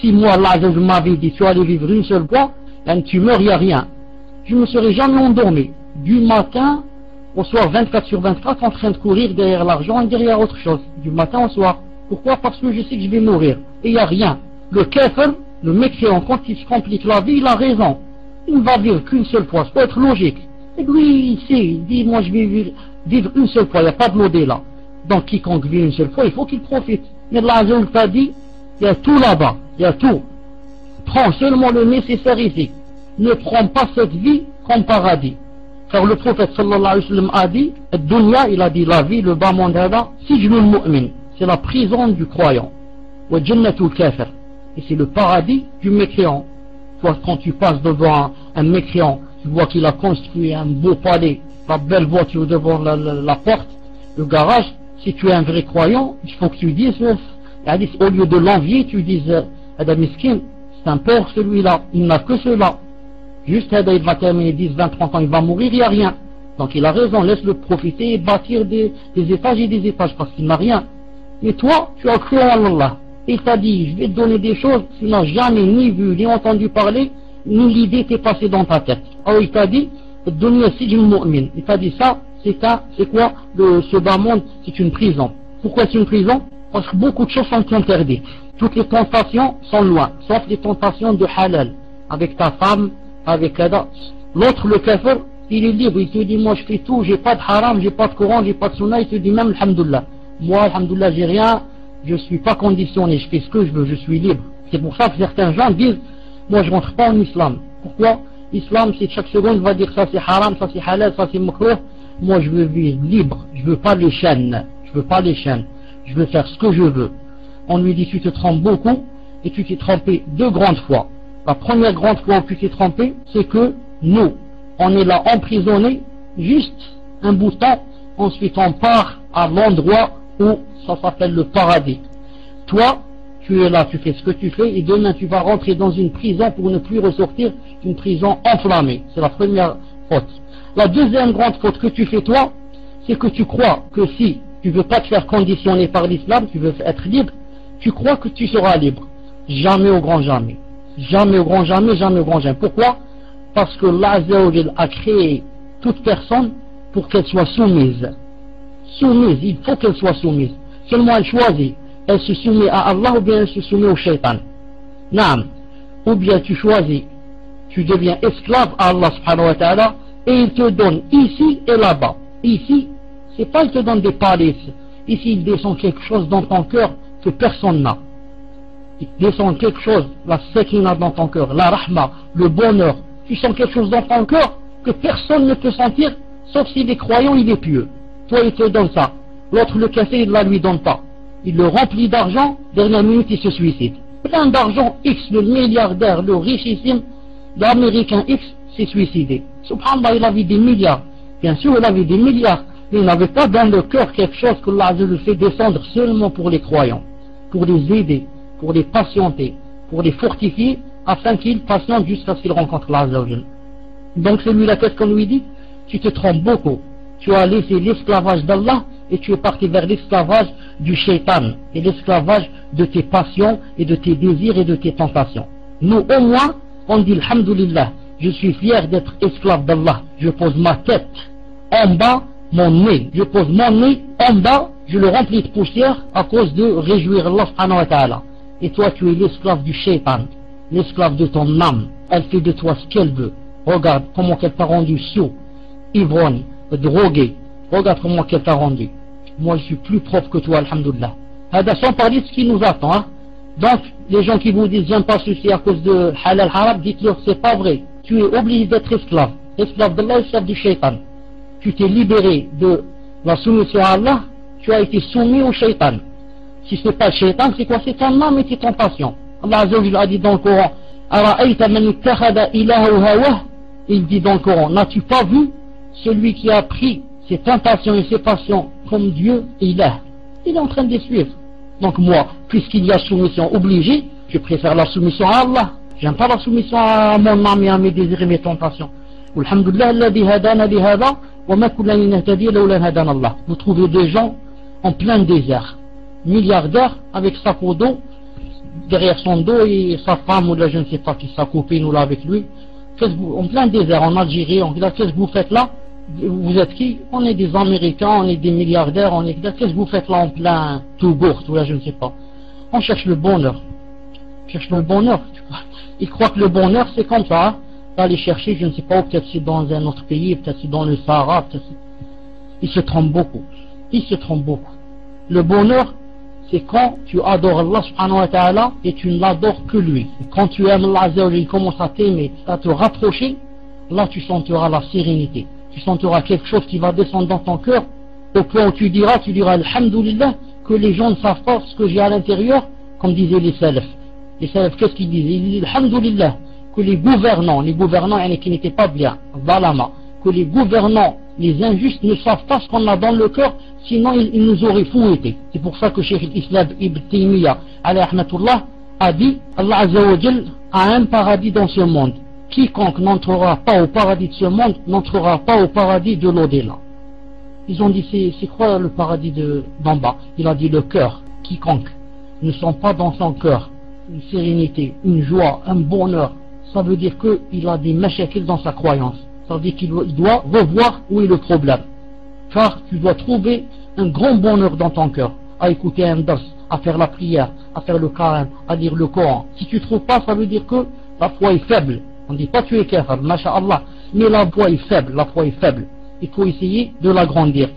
Si moi, Allah m'avait dit, tu allais vivre une seule fois, tu meurs, il n'y a rien. Je ne me serais jamais endormi. Du matin au soir, 24 sur 24, en train de courir derrière l'argent et derrière autre chose. Du matin au soir. Pourquoi? Parce que je sais que je vais mourir. Et il n'y a rien. Le kafir, le mécréant, quand il se complique la vie, il a raison. Il ne va vivre qu'une seule fois. Ça peut être logique. Et lui, il sait, il dit, moi je vais vivre une seule fois. Il n'y a pas de l'odé là. Donc quiconque vit une seule fois, il faut qu'il profite. Mais Allah t'a dit, il y a tout là-bas. Il y a tout. Prends seulement le nécessaire ici. Ne prends pas cette vie comme paradis. Car le prophète sallallahu alayhi wa sallam a dit, Dunya, il a dit la vie, le bas monde là, sijnul mu'min, c'est la prison du croyant. Wa jannatul kafir, et c'est le paradis du mécréant. Toi, quand tu passes devant un mécréant, tu vois qu'il a construit un beau palais, la belle voiture devant la porte, le garage. Si tu es un vrai croyant, il faut que tu dises, au lieu de l'envier, tu dises, Adam Miskin, c'est un pauvre celui-là, il n'a que cela. Juste, il va terminer 10, 20, 30 ans, il va mourir, il n'y a rien. Donc il a raison, laisse-le profiter et bâtir des étages et des étages, parce qu'il n'a rien. Et toi, tu as cru en Allah. Il t'a dit, je vais te donner des choses, tu n'as jamais ni vu, ni entendu parler, ni l'idée t'est passée dans ta tête. Alors il t'a dit, Dunya sijnul mu'min. Il t'a dit ça, c'est quoi ce bas monde? C'est une prison. Pourquoi c'est une prison? Parce que beaucoup de choses sont interdites. Toutes les tentations sont loin, sauf les tentations de halal, avec ta femme, avec la. L'autre, le kafir, il est libre, il te dit, moi je fais tout, j'ai pas de haram, j'ai pas de Coran, j'ai pas de sunna, il te dit même, alhamdoulilah. Moi, alhamdoulilah, j'ai rien, je suis pas conditionné, je fais ce que je veux, je suis libre. C'est pour ça que certains gens disent, moi je rentre pas en islam. Pourquoi? L'islam, c'est chaque seconde, il va dire ça c'est haram, ça c'est halal, ça c'est makruh. Moi je veux vivre libre, je veux pas les chaînes, je veux faire ce que je veux. On lui dit, tu te trompes beaucoup, et tu t'es trompé 2 grandes fois. La première grande fois où tu t'es trompé, c'est que nous, on est là emprisonnés, juste un bout de temps, ensuite on part à l'endroit où ça s'appelle le paradis. Toi, tu es là, tu fais ce que tu fais, et demain tu vas rentrer dans une prison pour ne plus ressortir, une prison enflammée. C'est la première faute. La deuxième grande faute que tu fais toi, c'est que tu crois que si tu veux pas te faire conditionner par l'islam, tu veux être libre, tu crois que tu seras libre. Jamais au grand jamais. Jamais au grand jamais, jamais au grand jamais. Pourquoi? Parce que Allah a créé toute personne pour qu'elle soit soumise. Soumise, il faut qu'elle soit soumise. Seulement elle choisit. Elle se soumet à Allah ou bien elle se soumet au shaitan. Naam. Ou bien tu choisis, tu deviens esclave à Allah subhanahu wa ta'ala et il te donne ici et là-bas. Ici, c'est pas il te donne des palais. Ici il descend quelque chose dans ton cœur que personne n'a. Il descend quelque chose, la sakina dans ton cœur, la rahma, le bonheur. Tu sens quelque chose dans ton cœur que personne ne peut sentir, sauf s'il est croyant, il est pieux. Toi, il te donne ça. L'autre, le café, il ne la lui donne pas. Il le remplit d'argent, dernière minute, il se suicide. Plein d'argent, X, le milliardaire, le richissime, l'américain X, s'est suicidé. Subhanallah, il avait des milliards. Bien sûr, il avait des milliards. Mais il n'avait pas dans le cœur quelque chose que Allah le fait descendre seulement pour les croyants, pour les aider, pour les patienter, pour les fortifier, afin qu'ils patientent jusqu'à ce qu'ils rencontrent l'Azza. Donc celui-là, qu'est-ce qu'on lui dit? Tu te trompes beaucoup. Tu as laissé l'esclavage d'Allah et tu es parti vers l'esclavage du shaitan et l'esclavage de tes passions et de tes désirs et de tes tentations. Nous, au moins, on dit alhamdulillah, je suis fier d'être esclave d'Allah. Je pose ma tête en bas, mon nez. Je pose mon nez en bas, je le remplis de poussière à cause de réjouir Allah subhanahu wa ta'ala. Et toi, tu es l'esclave du shaitan, l'esclave de ton âme. Elle fait de toi ce qu'elle veut. Regarde comment elle t'a rendu sourd, ivrogne, drogué. Regarde comment elle t'a rendu. Moi, je suis plus propre que toi, alhamdoulilah. Sans parler de ce qui nous attend. Hein. Donc, les gens qui vous disent, j'aime pas ceci à cause de halal haram, dites-leur, c'est pas vrai. Tu es obligé d'être esclave. Esclave d'Allah, esclave du shaitan. Tu t'es libéré de la soumission à Allah, tu as été soumis au shaitan. Si ce n'est pas le shaitan, c'est quoi? C'est ton âme et tes tentations. Allah Azza wa Jalla a dit dans le Coran, Ara'ayta man ittakhadha ilahahu hawah. Il dit dans le Coran, n'as-tu pas vu celui qui a pris ses tentations et ses passions comme Dieu et ilah? Il est en train de les suivre. Donc moi, puisqu'il y a soumission obligée, je préfère la soumission à Allah. J'aime pas la soumission à mon âme et à mes désirs et mes tentations. Alhamdulillah, alladhi hadana li hada, wa ma kunna linahtadiya lawla hadana Allah. Vous trouvez des gens en plein désert, milliardaires avec sac au dos, derrière son dos et sa femme ou là je ne sais pas qui, sa copine ou là avec lui. En plein désert, en Algérie, on dit qu'est-ce que vous faites là? Vous êtes qui? On est des Américains, on est des milliardaires, on est qu'est-ce que vous faites là en plein Tougourt ou là je ne sais pas. On cherche le bonheur. On cherche le bonheur. Ils croient que le bonheur c'est comme ça, d'aller chercher, je ne sais pas, peut-être c'est dans un autre pays, peut-être c'est dans le Sahara, peut-être ils se trompent beaucoup. Ils se trompent beaucoup. Le bonheur, c'est quand tu adores Allah subhanahu wa ta'ala et tu ne l'adores que lui. Et quand tu aimes Allah azza wa jalla, il commence à t'aimer, à te rapprocher, là tu sentiras la sérénité. Tu sentiras quelque chose qui va descendre dans ton cœur, au point où tu diras alhamdulillah, que les gens ne savent pas ce que j'ai à l'intérieur, comme disaient les salafs. Les salafs, qu'est-ce qu'ils disaient? Ils disaient alhamdulillah, que les gouvernants qui n'étaient pas bien, que les gouvernants, les injustes ne savent pas ce qu'on a dans le cœur, sinon ils nous auraient fouettés. C'est pour ça que Cheikh l'Islam Ibn Taymiyyah alayhi rahmatullah a dit Allah azza wa jal a un paradis dans ce monde. Quiconque n'entrera pas au paradis de ce monde n'entrera pas au paradis de l'au-delà. Ils ont dit c'est quoi le paradis d'en bas? Il a dit le cœur. Quiconque ne sent pas dans son cœur une sérénité, une joie, un bonheur, ça veut dire qu'il a des mashakil dans sa croyance. Ça veut dire qu'il doit revoir où est le problème. Car tu dois trouver un grand bonheur dans ton cœur, à écouter un dars, à faire la prière, à faire le Coran, à lire le Coran. Si tu ne trouves pas, ça veut dire que la foi est faible. On ne dit pas tu es kafir, masha'Allah, mais la foi est faible, la foi est faible. Il faut essayer de l'agrandir.